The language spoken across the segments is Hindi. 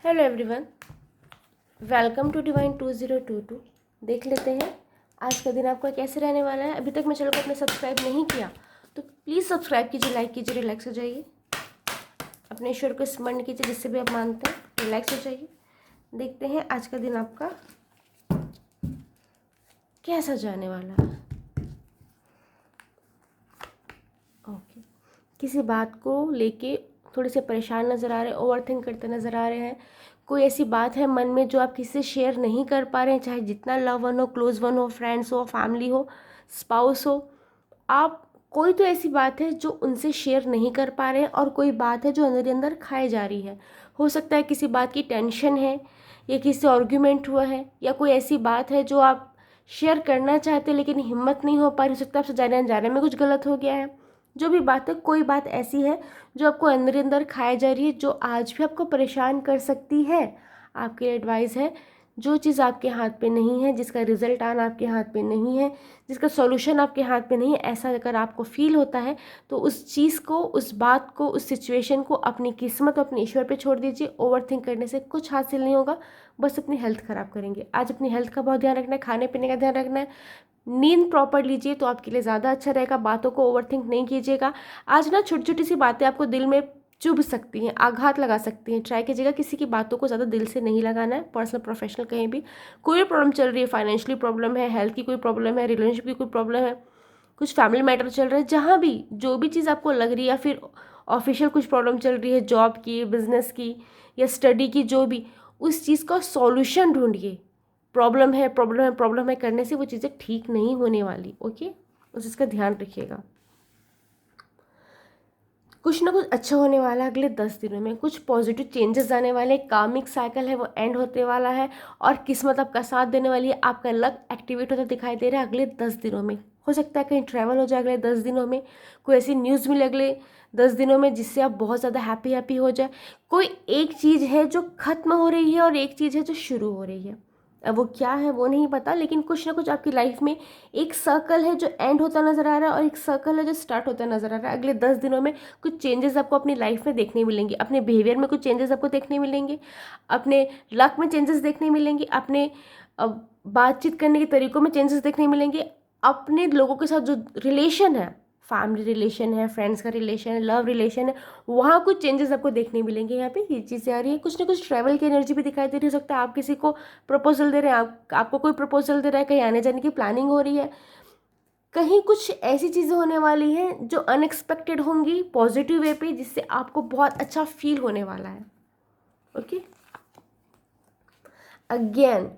Hello everyone, welcome to Divine 2022। देख लेते हैं आज का दिन आपका कैसे रहने वाला है। अभी तक मेरे चैनल को आपने सब्सक्राइब नहीं किया तो प्लीज़ सब्सक्राइब कीजिए, लाइक कीजिए, रिलैक्स हो जाइए, अपने ईश्वर को स्मरण कीजिए जिससे भी आप मानते हैं, रिलैक्स हो जाइए। देखते हैं आज का दिन आपका कैसा जाने वाला है। ओके, किसी बात को लेके थोड़े से परेशान नज़र आ रहे हैं, ओवर थिंक करते नज़र आ रहे हैं। कोई ऐसी बात है मन में जो आप किसी से शेयर नहीं कर पा रहे हैं, चाहे जितना लव वन हो, क्लोज वन हो, फ्रेंड्स हो, फैमिली हो, स्पाउस हो। आप कोई तो ऐसी बात है जो उनसे शेयर नहीं कर पा रहे हैं और कोई बात है जो अंदर ही अंदर खाए जा रही है। हो सकता है किसी बात की टेंशन है या किसी से आर्ग्यूमेंट हुआ है या कोई ऐसी बात है जो आप शेयर करना चाहते हैं लेकिन हिम्मत नहीं हो पा रही। हो सकता है आपसे जाने अनजाने में कुछ गलत हो गया है। जो भी बात है, कोई बात ऐसी है जो आपको अंदर ही अंदर खाए जा रही है, जो आज भी आपको परेशान कर सकती है। आपके लिए एडवाइस है, जो चीज़ आपके हाथ पे नहीं है, जिसका रिजल्ट आना आपके हाथ पे नहीं है, जिसका सॉल्यूशन आपके हाथ पे नहीं है, ऐसा अगर आपको फील होता है तो उस चीज़ को, उस बात को, उस सिचुएशन को अपनी किस्मत, अपने ईश्वर पे छोड़ दीजिए। ओवर थिंक करने से कुछ हासिल नहीं होगा, बस अपनी हेल्थ ख़राब करेंगे। आज अपनी हेल्थ का बहुत ध्यान रखना है, खाने पीने का ध्यान रखना है, नींद प्रॉपर लीजिए तो आपके लिए ज़्यादा अच्छा रहेगा। बातों को ओवरथिंक नहीं कीजिएगा। आज ना छोटी छोटी सी बातें आपको दिल में चुभ सकती हैं, आघात लगा सकती हैं। ट्राई कीजिएगा किसी की बातों को ज़्यादा दिल से नहीं लगाना है। पर्सनल, प्रोफेशनल, कहीं भी कोई भी प्रॉब्लम चल रही है, फाइनेंशियली प्रॉब्लम है, हेल्थ की कोई प्रॉब्लम है, रिलेशनशिप की कोई प्रॉब्लम है, कुछ फैमिली मैटर चल रहा है, जहाँ भी जो भी चीज़ आपको लग रही है, या फिर ऑफिशियल कुछ प्रॉब्लम चल रही है, जॉब की, बिजनेस की या स्टडी की, जो भी, उस चीज़ का सॉल्यूशन ढूंढिए। प्रॉब्लम है, प्रॉब्लम है, प्रॉब्लम है करने से वो चीज़ें ठीक नहीं होने वाली। ओके, उस चीज़ का ध्यान रखिएगा। कुछ ना कुछ अच्छा होने वाला है अगले 10 दिनों में। कुछ पॉजिटिव चेंजेस आने वाले, कार्मिक साइकिल है वो एंड होते वाला है और किस्मत आपका साथ देने वाली है। आपका लक एक्टिवेट होता दिखाई दे रहा है अगले 10 दिनों में। हो सकता है कहीं ट्रैवल हो जाए अगले 10 दिनों में, कोई ऐसी न्यूज़ मिले अगले 10 दिनों में जिससे आप बहुत ज़्यादा हैप्पी हो जाए। कोई एक चीज़ है जो ख़त्म हो रही है और एक चीज़ है जो शुरू हो रही है। अब वो क्या है वो नहीं पता, लेकिन कुछ ना कुछ आपकी लाइफ में एक सर्कल है जो एंड होता नज़र आ रहा है और एक सर्कल है जो स्टार्ट होता नज़र आ रहा है। अगले 10 दिनों में कुछ चेंजेस आपको अपनी लाइफ में देखने मिलेंगे। अपने बिहेवियर में कुछ चेंजेस आपको देखने मिलेंगे, अपने लक में चेंजेस देखने मिलेंगे, अपने बातचीत करने के तरीकों में चेंजेस देखने मिलेंगे, अपने लोगों के साथ जो रिलेशन है, फैमिली रिलेशन है, फ्रेंड्स का रिलेशन है, लव रिलेशन है, वहाँ कुछ चेंजेस आपको देखने मिलेंगे। यहाँ पे ये चीज़ें आ रही है। कुछ ना कुछ ट्रैवल की एनर्जी भी दिखाई दे रही। हो सकता है आप किसी को प्रपोजल दे रहे हैं, आपको कोई प्रपोजल दे रहा है, कहीं आने जाने की प्लानिंग हो रही है, कहीं कुछ ऐसी चीज़ें होने वाली हैं जो अनएक्सपेक्टेड होंगी पॉजिटिव वे पे, जिससे आपको बहुत अच्छा फील होने वाला है। ओके, अगेन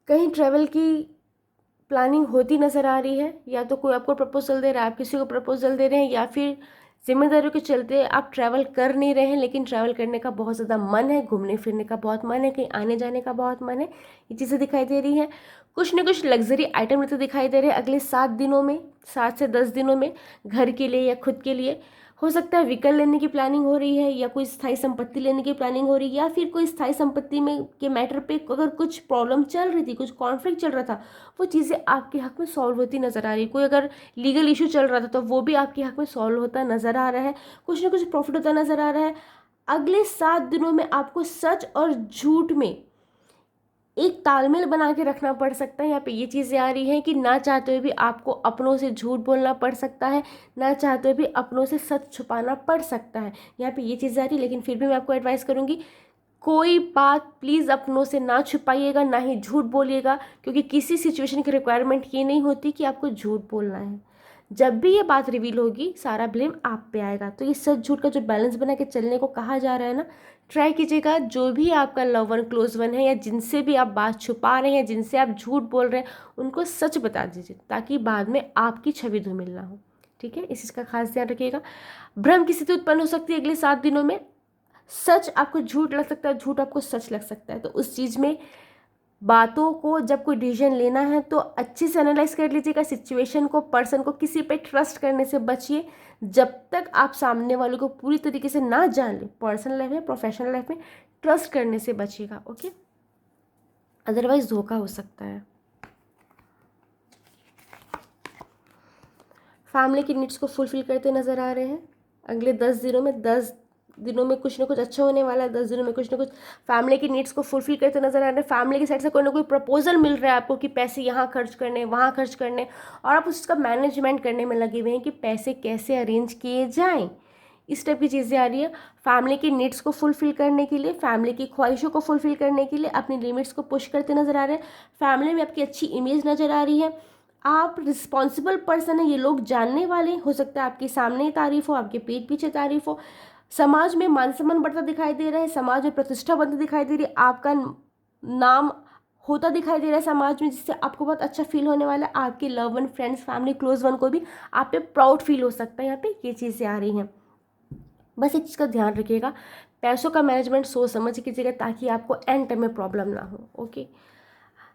कहीं ट्रैवल की प्लानिंग होती नज़र आ रही है, या तो कोई आपको प्रपोजल दे रहा है, आप किसी को प्रपोजल दे रहे हैं, या फिर जिम्मेदारियों के चलते आप ट्रैवल कर नहीं रहे हैं लेकिन ट्रैवल करने का बहुत ज़्यादा मन है, घूमने फिरने का बहुत मन है, कहीं आने जाने का बहुत मन है। ये चीज़ें दिखाई दे रही हैं। कुछ न कुछ लग्जरी आइटम रहते दिखाई दे रहे हैं अगले 7 दिनों में, 7 से 10 दिनों में, घर के लिए या खुद के लिए। हो सकता है व्हीकल लेने की प्लानिंग हो रही है, या कोई स्थायी संपत्ति लेने की प्लानिंग हो रही है, या फिर कोई स्थायी संपत्ति में के मैटर पे अगर कुछ प्रॉब्लम चल रही थी, कुछ कॉन्फ्लिक्ट चल रहा था, वो चीज़ें आपके हक में सॉल्व होती नज़र आ रही है। कोई अगर लीगल इशू चल रहा था तो वो भी आपके हक में सॉल्व होता नज़र आ रहा है। कुछ ना कुछ प्रॉफिट होता नज़र आ रहा है। अगले 7 दिनों में आपको सच और झूठ में एक तालमेल बना के रखना पड़ सकता है। यहाँ पे ये चीज़ें आ रही हैं कि ना चाहते हुए भी आपको अपनों से झूठ बोलना पड़ सकता है, ना चाहते हुए भी अपनों से सच छुपाना पड़ सकता है। यहाँ पे ये चीज़ें आ रही है, लेकिन फिर भी मैं आपको एडवाइस करूँगी, कोई बात प्लीज़ अपनों से ना छुपाइएगा, ना ही झूठ बोलिएगा, क्योंकि किसी सिचुएशन की रिक्वायरमेंट ये नहीं होती कि आपको झूठ बोलना है। जब भी ये बात रिवील होगी सारा ब्लेम आप पे आएगा। तो ये सच झूठ का जो बैलेंस बना के चलने को कहा जा रहा है ना, ट्राई कीजिएगा। जो भी आपका लव वन, क्लोज वन है, या जिनसे भी आप बात छुपा रहे हैं, जिनसे आप झूठ बोल रहे हैं, उनको सच बता दीजिए ताकि बाद में आपकी छवि धूमिल ना हो। ठीक है, इस चीज़ का खास ध्यान रखिएगा। भ्रम की स्थिति उत्पन्न हो सकती है अगले 7 दिनों में। सच आपको झूठ लग सकता है, झूठ आपको सच लग सकता है। तो उस चीज़ में बातों को, जब कोई डिसीजन लेना है तो अच्छे से एनालाइज कर लीजिएगा सिचुएशन को, पर्सन को। किसी पे ट्रस्ट करने से बचिए जब तक आप सामने वालों को पूरी तरीके से ना जान लें। पर्सनल लाइफ में, प्रोफेशनल लाइफ में ट्रस्ट करने से बचिएगा। ओके, अदरवाइज धोखा हो सकता है। फैमिली की नीड्स को फुलफिल करते नज़र आ रहे हैं अगले 10 दिनों में। दिनों में कुछ ना कुछ अच्छा होने वाला है, 10 दिनों में कुछ ना कुछ फैमिली की नीड्स को फुलफिल करते नजर आ रहे हैं। फैमिली की साइड से कोई ना कोई प्रपोजल मिल रहा है आपको कि पैसे यहाँ खर्च करने, वहाँ खर्च करने, और आप उसका मैनेजमेंट करने में लगे हुए हैं कि पैसे कैसे अरेंज किए जाएँ। इस टाइप की चीज़ें आ रही है। फैमिली की नीड्स को फुलफिल करने के लिए, फैमिली की ख्वाहिशों को फुलफिल करने के लिए अपनी लिमिट्स को पुश करते नजर आ रहे हैं। फैमिली में आपकी अच्छी इमेज नज़र आ रही है। आप रिस्पॉन्सिबल पर्सन है, ये लोग जानने वाले। हो सकता है आपके सामने तारीफ हो, आपके पीठ पीछे तारीफ हो। समाज में मान सम्मान बढ़ता दिखाई दे रहा है, समाज में प्रतिष्ठा बनती दिखाई दे रही है, आपका नाम होता दिखाई दे रहा है समाज में, जिससे आपको बहुत अच्छा फील होने वाला है। आपके love one, friends, family, close one को भी आप पे प्राउड फील हो सकता है। यहाँ पे ये चीज़ें आ रही हैं। बस एक चीज़ का ध्यान रखिएगा, पैसों का मैनेजमेंट सोच समझ के कीजिएगा ताकि आपको एंड टाइम में प्रॉब्लम ना हो। ओके,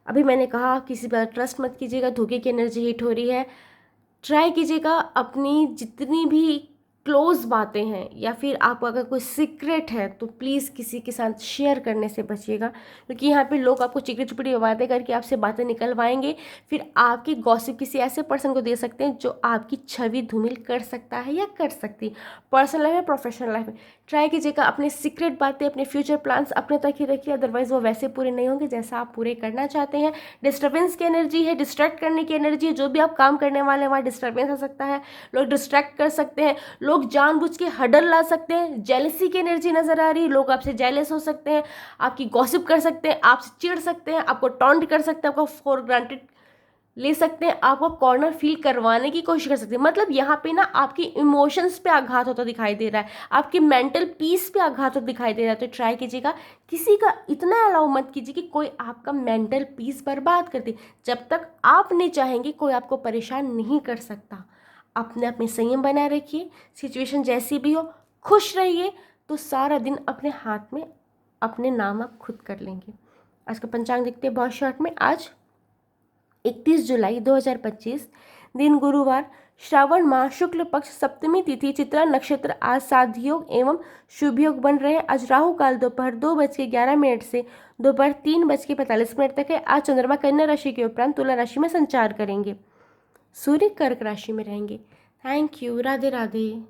अभी मैंने कहा किसी पर ट्रस्ट मत कीजिएगा, धोखे की एनर्जी हिट हो रही है। ट्राई कीजिएगा अपनी जितनी भी क्लोज बातें हैं या फिर आपका अगर कोई सीक्रेट है तो प्लीज़ किसी के साथ शेयर करने से बचिएगा, क्योंकि यहाँ पे लोग आपको चिकनी चुपड़ी बातें करके आपसे बातें निकलवाएंगे, फिर आपकी गॉसिप किसी ऐसे पर्सन को दे सकते हैं जो आपकी छवि धूमिल कर सकता है या कर सकती है, पर्सनल लाइफ में, प्रोफेशनल लाइफ में। ट्राई कीजिएगा अपने सीक्रेट बातें, अपने फ्यूचर प्लान्स अपने तक ही रखिए, अदरवाइज वो वैसे पूरे नहीं होंगे जैसा आप पूरे करना चाहते हैं। डिस्टर्बेंस की एनर्जी है, डिस्ट्रैक्ट करने की एनर्जी है। जो भी आप काम करने वाले हैं वहाँ डिस्टर्बेंस आ सकता है, लोग डिस्ट्रैक्ट कर सकते हैं, लोग जानबूझ के हडल ला सकते हैं। जेलसी की एनर्जी नजर आ रही है, लोग आपसे जेलस हो सकते हैं, आपकी गॉसिप कर सकते हैं, आपसे चिढ़ सकते हैं, आपको टॉन्ट कर सकते हैं, आपको फॉर ग्रांटेड ले सकते हैं, आपको कॉर्नर फील करवाने की कोशिश कर सकते हैं। मतलब यहाँ पे ना आपकी इमोशंस पे आघात होता दिखाई दे रहा है, आपकी मेंटल पीस पे आघात होता दिखाई दे रहा है। तो ट्राई कीजिएगा किसी का इतना अलाउ मत कीजिए कि कोई आपका मेंटल पीस बर्बाद कर दे। जब तक आप नहीं चाहेंगे कोई आपको परेशान नहीं कर सकता। अपने आप में संयम बनाए रखिए, सिचुएशन जैसी भी हो खुश रहिए, तो सारा दिन अपने हाथ में अपने नाम आप खुद कर लेंगे। आज का पंचांग देखते हैं बहुत शॉर्ट में। आज 31 जुलाई 2025, दिन गुरुवार, श्रावण माह शुक्ल पक्ष सप्तमी तिथि, चित्रा नक्षत्र। आज साध योग एवं शुभ योग बन रहे हैं। आज राहु काल दोपहर 2:11 से दोपहर 3:45 तक है। आज चंद्रमा कन्या राशि के उपरांत तुला राशि में संचार करेंगे, सूर्य कर्क राशि में रहेंगे। Thank you. राधे राधे।